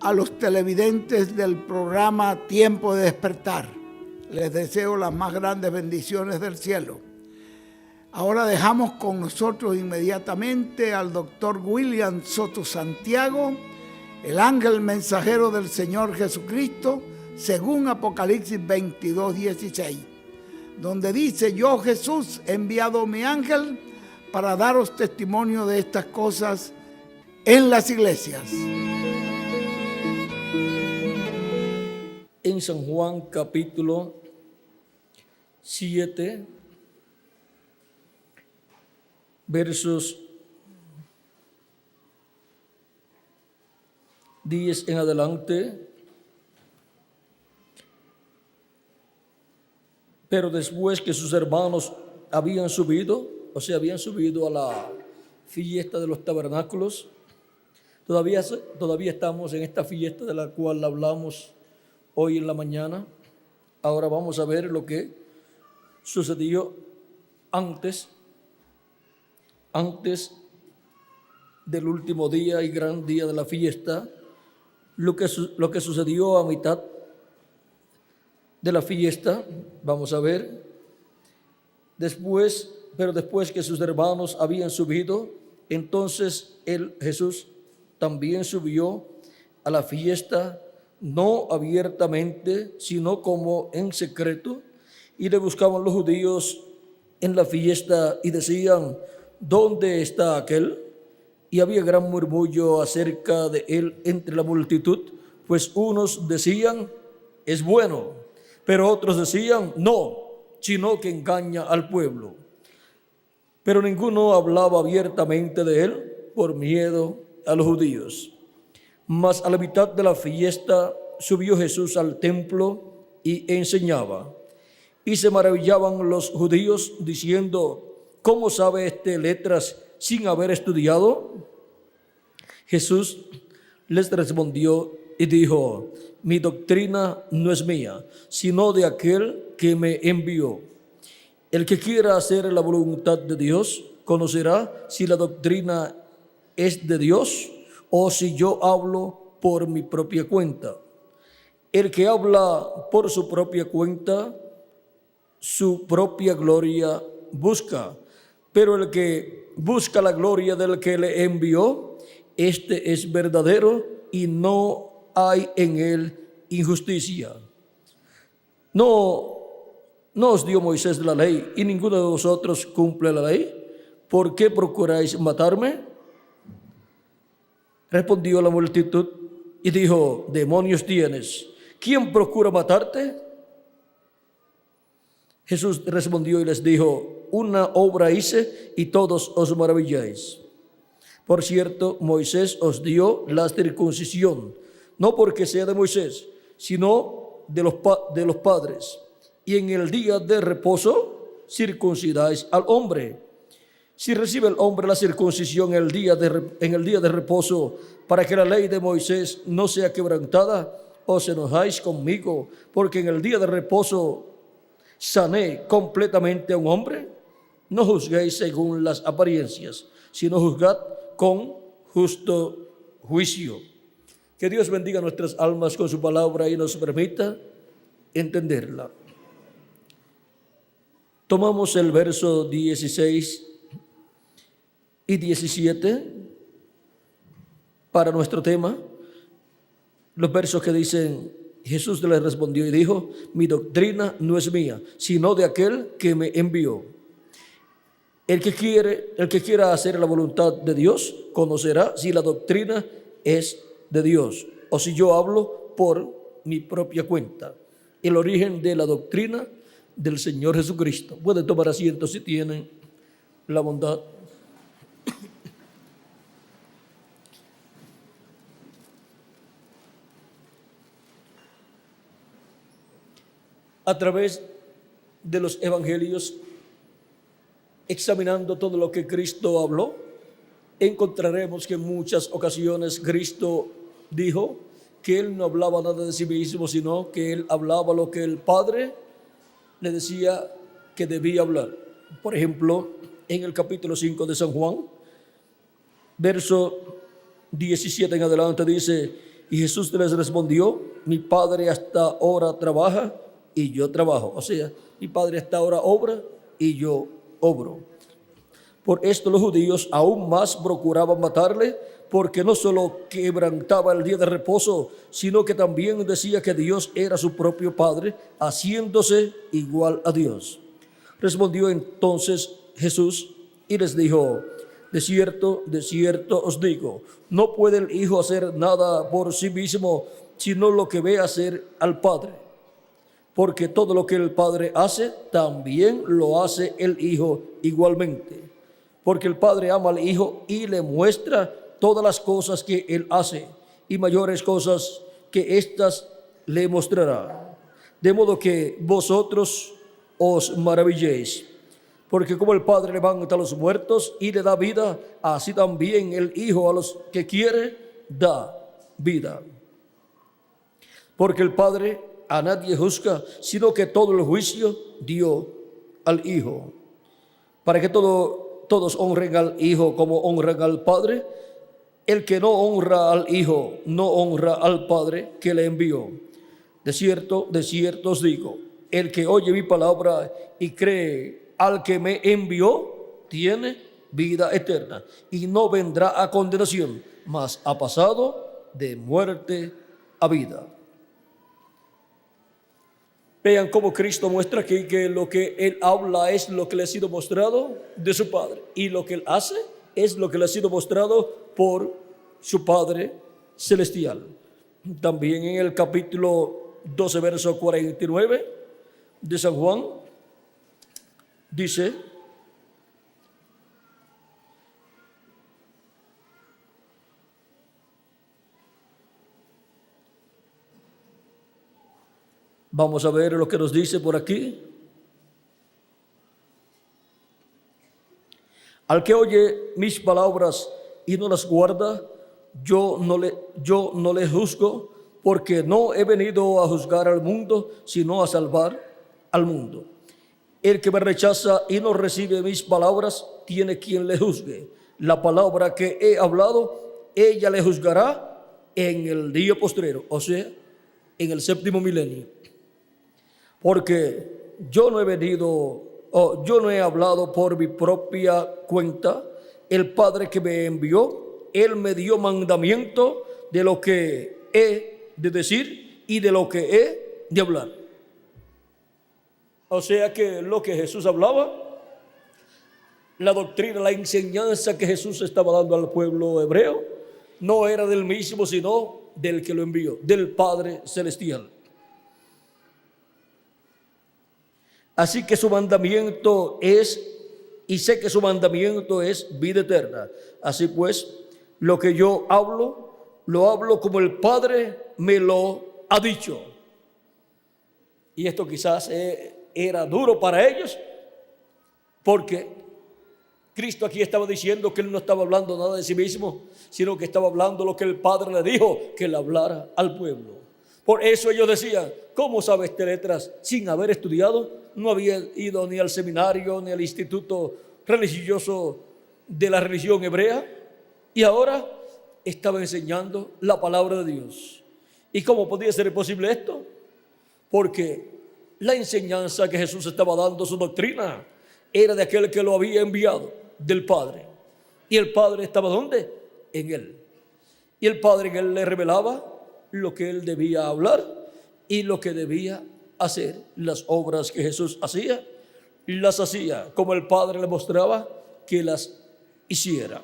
A los televidentes del programa Tiempo de Despertar, les deseo las más grandes bendiciones del cielo. Ahora dejamos con nosotros inmediatamente al doctor William Soto Santiago, el ángel mensajero del Señor Jesucristo, según Apocalipsis 22:16, donde dice: yo, Jesús, he enviado mi ángel para daros testimonio de estas cosas en las iglesias. En San Juan capítulo 7, versos 10 en adelante. Pero después que sus hermanos habían subido a la fiesta de los tabernáculos, todavía estamos en esta fiesta de la cual hablamos hoy en la mañana. Ahora vamos a ver lo que sucedió antes del último día y gran día de la fiesta, lo que sucedió a mitad de la fiesta. Vamos a ver. Pero después que sus hermanos habían subido, entonces Jesús también subió a la fiesta, no abiertamente, sino como en secreto, y le buscaban los judíos en la fiesta y decían: ¿dónde está aquel? Y había gran murmullo acerca de él entre la multitud, pues unos decían: es bueno, pero otros decían: no, sino que engaña al pueblo. Pero ninguno hablaba abiertamente de él por miedo a los judíos. Mas a la mitad de la fiesta subió Jesús al templo y enseñaba. Y se maravillaban los judíos diciendo: ¿cómo sabe este letras sin haber estudiado? Jesús les respondió y dijo: mi doctrina no es mía, sino de aquel que me envió. El que quiera hacer la voluntad de Dios conocerá si la doctrina es de Dios o si yo hablo por mi propia cuenta. El que habla por su propia cuenta, su propia gloria busca, pero el que busca la gloria del que le envió, este es verdadero y no hay en él injusticia. No os dio Moisés la ley y ninguno de vosotros cumple la ley. ¿Por qué procuráis matarme? Respondió la multitud y dijo: demonios tienes. ¿Quién procura matarte? Jesús respondió y les dijo: una obra hice y todos os maravilláis. Por cierto, Moisés os dio la circuncisión, no porque sea de Moisés, sino de los padres. Y en el día de reposo circuncidáis al hombre. Si recibe el hombre la circuncisión en el día de reposo, para que la ley de Moisés no sea quebrantada, os enojáis conmigo, porque en el día de reposo sané completamente a un hombre. No juzguéis según las apariencias, sino juzgad con justo juicio. Que Dios bendiga nuestras almas con su palabra y nos permita entenderla. Tomamos el verso 16 y 17 para nuestro tema. Los versos que dicen: Jesús le respondió y dijo: mi doctrina no es mía, sino de aquel que me envió. El que quiera hacer la voluntad de Dios conocerá si la doctrina es de Dios o si yo hablo por mi propia cuenta. El origen de la doctrina del Señor Jesucristo. Pueden tomar asiento si tienen la bondad. A través de los evangelios, examinando todo lo que Cristo habló, encontraremos que en muchas ocasiones Cristo dijo que Él no hablaba nada de sí mismo, sino que Él hablaba lo que el Padre le decía que debía hablar. Por ejemplo, en el capítulo 5 de San Juan, verso 17 en adelante dice: y Jesús les respondió: mi Padre hasta ahora trabaja y yo trabajo. O sea, mi Padre hasta ahora obra y yo obro. Por esto los judíos aún más procuraban matarle, porque no solo quebrantaba el día de reposo, sino que también decía que Dios era su propio Padre, haciéndose igual a Dios. Respondió entonces Jesús y les dijo: de cierto os digo, no puede el Hijo hacer nada por sí mismo, sino lo que ve hacer al Padre. Porque todo lo que el Padre hace, también lo hace el Hijo igualmente. Porque el Padre ama al Hijo y le muestra todas las cosas que Él hace, y mayores cosas que éstas le mostrará. De modo que vosotros os maravilléis. Porque como el Padre levanta a los muertos y le da vida, así también el Hijo a los que quiere da vida. Porque el Padre a nadie juzga, sino que todo el juicio dio al Hijo, para que todos honren al Hijo como honran al Padre. El que no honra al Hijo, no honra al Padre que le envió. De cierto os digo, el que oye mi palabra y cree al que me envió, tiene vida eterna, y no vendrá a condenación, mas ha pasado de muerte a vida. Vean cómo Cristo muestra aquí que lo que Él habla es lo que le ha sido mostrado de su Padre, y lo que Él hace es lo que le ha sido mostrado por su Padre celestial. También en el capítulo 12, verso 49 de San Juan, dice: vamos a ver lo que nos dice por aquí. Al que oye mis palabras y no las guarda, yo no le juzgo, porque no he venido a juzgar al mundo, sino a salvar al mundo. El que me rechaza y no recibe mis palabras, tiene quien le juzgue. La palabra que he hablado, ella le juzgará en el día postrero, o sea, en el séptimo milenio. Porque yo no he hablado por mi propia cuenta. El Padre que me envió, Él me dio mandamiento de lo que he de decir y de lo que he de hablar. O sea que lo que Jesús hablaba, la doctrina, la enseñanza que Jesús estaba dando al pueblo hebreo, no era del mismo, sino del que lo envió, del Padre celestial. Así que su mandamiento es, y sé que su mandamiento es vida eterna. Así pues, lo que yo hablo, lo hablo como el Padre me lo ha dicho. Y esto quizás era duro para ellos, porque Cristo aquí estaba diciendo que Él no estaba hablando nada de sí mismo, sino que estaba hablando lo que el Padre le dijo que le hablara al pueblo. Por eso ellos decían: ¿cómo sabe este letras sin haber estudiado? No había ido ni al seminario ni al instituto religioso de la religión hebrea, y ahora estaba enseñando la palabra de Dios. ¿Y cómo podía ser posible esto? Porque la enseñanza que Jesús estaba dando, su doctrina, era de aquel que lo había enviado, del Padre. ¿Y el Padre estaba dónde? En Él. Y el Padre en Él le revelaba lo que Él debía hablar y lo que debía hacer. Las obras que Jesús hacía, las hacía como el Padre le mostraba que las hiciera.